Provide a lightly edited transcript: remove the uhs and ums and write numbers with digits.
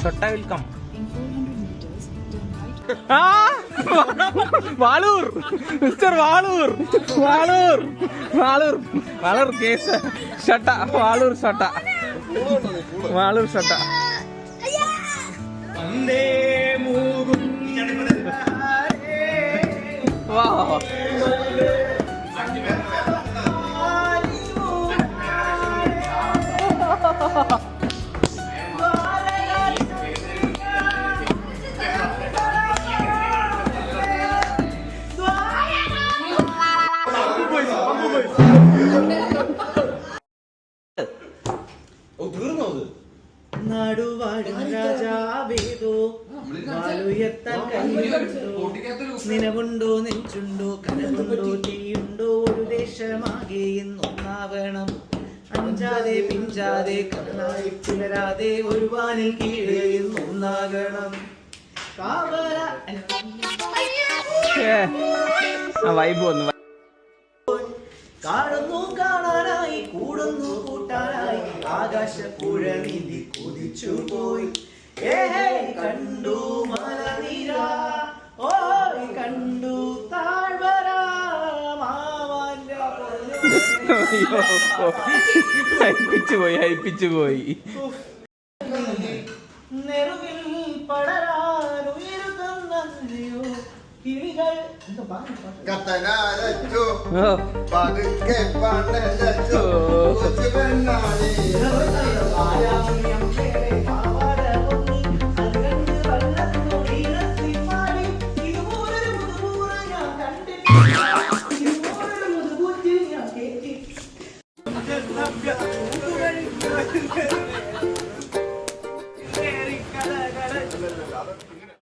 Shotta will come. Valur, Mr. Valur case. Shotta, Valur Shotta. Wow. നിലവുണ്ടോ നെഞ്ചുണ്ടോ കനവുണ്ടോ തീയുണ്ടോ ഒരു ദേശമാകെ ഇന്നൊന്നാവണം അഞ്ചാതെ പിഞ്ചാതെ കണ്ണായി പുലരാതെ ഒരു വാനിൽ കീഴേ ഇന്നൊന്നാകണം vibe വന്നു. കാണുന്നു കാണാനായി കൂടുന്നു കൂട്ടാനായി ആകാശപ്പുഴ നീന്തി കുതിച്ചു പോയി കണ്ടു മലനിര ഓയ് കണ്ടു താഴ്വര ഹൈപ്പിച്ചു പോയി നെറുവിൽ പടരാൻ ഉയരുന്നോ കിളികൾ പതുക്കെ പണ്ടോ കല